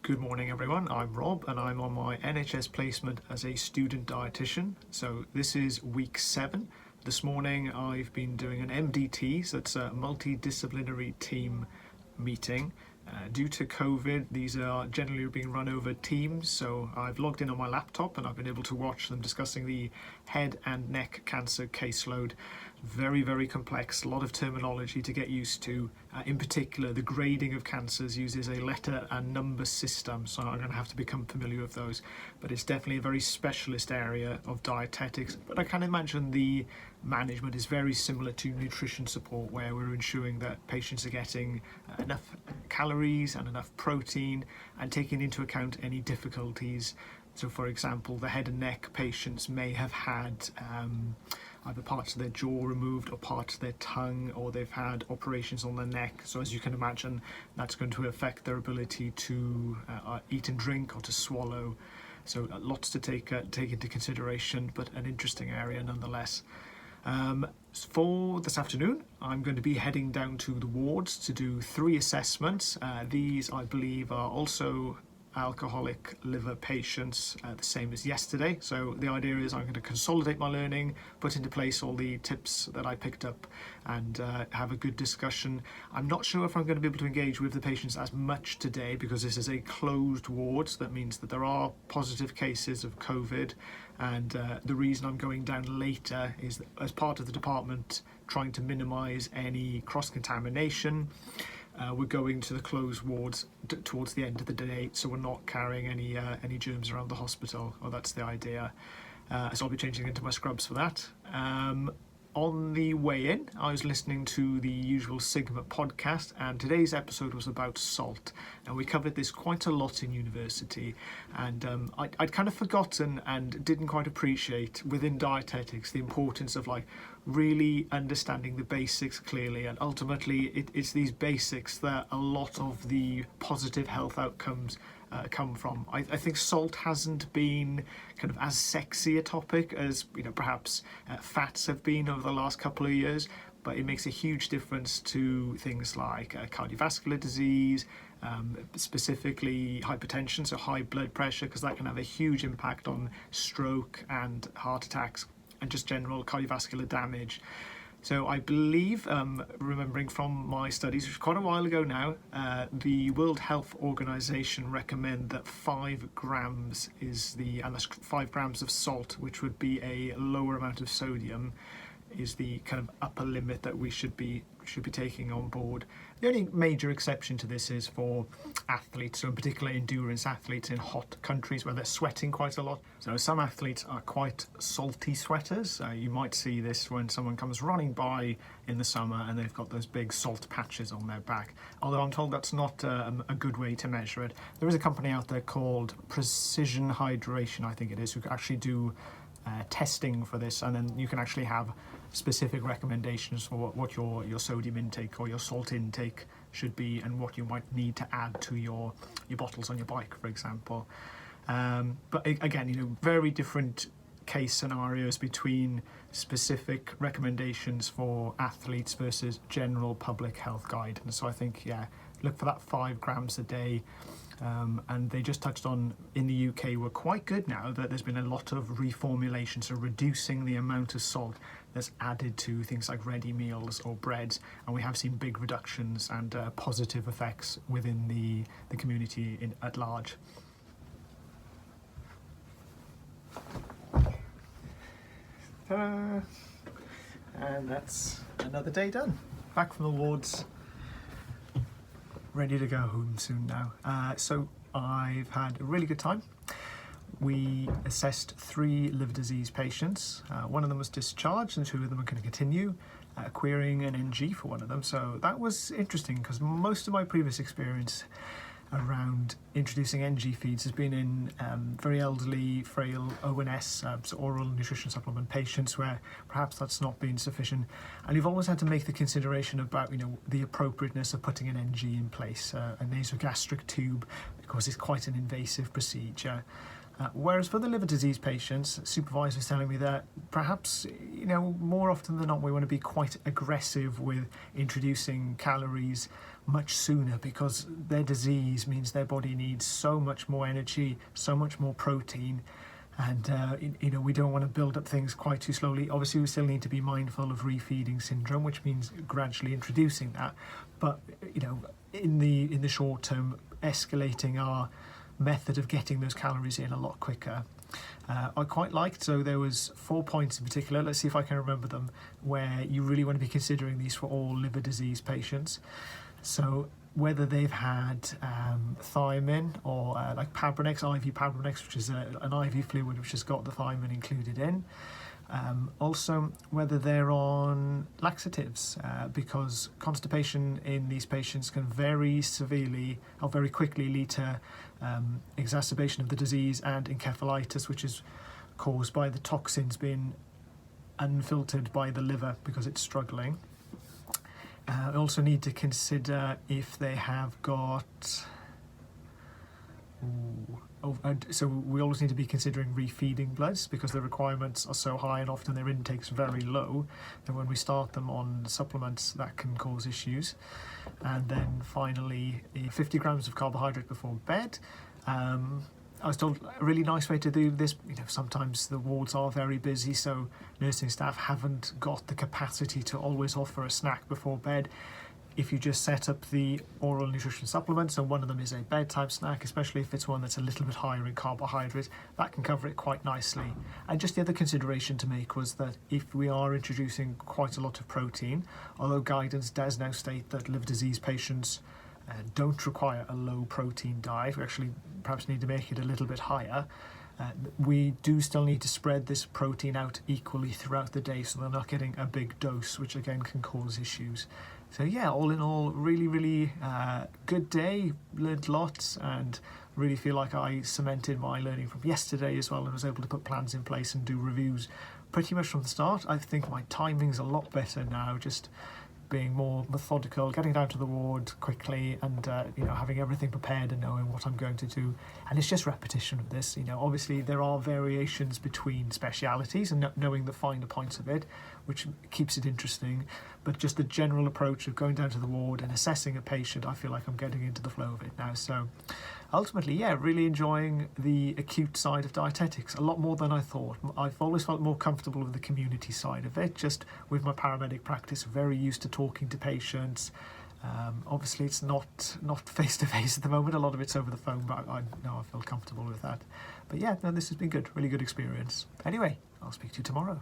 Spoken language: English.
Good morning everyone, I'm Rob and I'm on my NHS placement as a student dietitian. So this is week 7. This morning I've been doing an MDT, so it's a multidisciplinary team meeting. Due to COVID, these are generally being run over Teams, so I've logged in on my laptop and I've been able to watch them discussing the head and neck cancer caseload. Very, very complex, a lot of terminology to get used to. In particular, the grading of cancers uses a letter and number system, so I'm going to have to become familiar with those. But it's definitely a very specialist area of dietetics. But I can imagine the management is very similar to nutrition support, where we're ensuring that patients are getting enough calories and enough protein and taking into account any difficulties. So for example, the head and neck patients may have had either parts of their jaw removed or parts of their tongue, or they've had operations on their neck. So as you can imagine, that's going to affect their ability to eat and drink or to swallow. So lots to take into consideration, but an interesting area nonetheless. For this afternoon, I'm going to be heading down to the wards to do 3 assessments. These, I believe, are also alcoholic liver patients, the same as yesterday. So the idea is I'm going to consolidate my learning, put into place all the tips that I picked up, and have a good discussion. I'm not sure if I'm going to be able to engage with the patients as much today because this is a closed ward, so that means that there are positive cases of COVID, and the reason I'm going down later is that as part of the department trying to minimise any cross-contamination. We're going to the closed wards towards the end of the day, so we're not carrying any germs around the hospital, or that's the idea. So I'll be changing into my scrubs for that. On the way in, I was listening to the usual Sigma podcast, and today's episode was about salt. And we covered this quite a lot in university, and I'd kind of forgotten and didn't quite appreciate within dietetics the importance of really understanding the basics clearly, and ultimately it's these basics that a lot of the positive health outcomes come from. I think salt hasn't been kind of as sexy a topic as perhaps fats have been over the last couple of years, but it makes a huge difference to things like cardiovascular disease, specifically hypertension, so high blood pressure, because that can have a huge impact on stroke and heart attacks and just general cardiovascular damage. So I believe, remembering from my studies, which was quite a while ago now, the World Health Organization recommend that 5 grams and that's 5 grams of salt, which would be a lower amount of sodium, is the kind of upper limit that we should be taking on board. The only major exception to this is for athletes, so in particular endurance athletes in hot countries where they're sweating quite a lot. So some athletes are quite salty sweaters. You might see this when someone comes running by in the summer and they've got those big salt patches on their back. Although I'm told that's not a good way to measure it. There is a company out there called Precision Hydration, I think it is, who actually do testing for this, and then you can actually have specific recommendations for what your sodium intake or your salt intake should be, and what you might need to add to your bottles on your bike, for example. But again, very different case scenarios between specific recommendations for athletes versus general public health guidance. So I think, look for that 5 grams a day. And they just touched on, in the UK, we're quite good now that there's been a lot of reformulation, so reducing the amount of salt that's added to things like ready meals or breads, and we have seen big reductions and positive effects within the community at large. And that's another day done. Back from the wards. Ready to go home soon now. So I've had a really good time. We assessed 3 liver disease patients. One of them was discharged and 2 of them are going to continue, querying an NG for one of them. So that was interesting because most of my previous experience around introducing NG feeds has been in very elderly, frail ONS, so oral nutrition supplement patients, where perhaps that's not been sufficient. And you've always had to make the consideration about the appropriateness of putting an NG in place, a nasogastric tube, because it's quite an invasive procedure. Whereas for the liver disease patients, supervisors telling me that perhaps, more often than not, we want to be quite aggressive with introducing calories much sooner, because their disease means their body needs so much more energy, so much more protein, and we don't want to build up things quite too slowly. Obviously, we still need to be mindful of refeeding syndrome, which means gradually introducing that. But in the short term, escalating our method of getting those calories in a lot quicker. I quite liked, so there was 4 points in particular, let's see if I can remember them, where you really want to be considering these for all liver disease patients. So whether they've had thiamine or like Pabranex, IV Pabranex, which is an IV fluid which has got the thiamine included in. Also, whether they're on laxatives, because constipation in these patients can very severely or very quickly lead to exacerbation of the disease and encephalitis, which is caused by the toxins being unfiltered by the liver because it's struggling. I also need to consider if they have got... so we always need to be considering refeeding bloods, because the requirements are so high and often their intake's very low, and when we start them on supplements that can cause issues. And then finally, 50 grams of carbohydrate before bed. I was told a really nice way to do this. Sometimes the wards are very busy, so nursing staff haven't got the capacity to always offer a snack before bed. If you just set up the oral nutrition supplements, and one of them is a bedtime snack, especially if it's one that's a little bit higher in carbohydrates, that can cover it quite nicely. And just the other consideration to make was that if we are introducing quite a lot of protein, although guidance does now state that liver disease patients don't require a low protein diet, we actually perhaps need to make it a little bit higher, we do still need to spread this protein out equally throughout the day so they're not getting a big dose, which again can cause issues. So yeah, all in all, really good day, learned lots, and really feel like I cemented my learning from yesterday as well, and was able to put plans in place and do reviews pretty much from the start. I think my timing's a lot better now, just being more methodical, getting down to the ward quickly, and having everything prepared and knowing what I'm going to do. And it's just repetition of this. Obviously there are variations between specialities and knowing the finer points of it, which keeps it interesting. But just the general approach of going down to the ward and assessing a patient, I feel like I'm getting into the flow of it now. So ultimately, yeah, really enjoying the acute side of dietetics a lot more than I thought. I've always felt more comfortable with the community side of it, just with my paramedic practice, very used to talking to patients. Obviously it's not face to face at the moment, a lot of it's over the phone, but I know I feel comfortable with that. But yeah, no, this has been good, really good experience. Anyway, I'll speak to you tomorrow.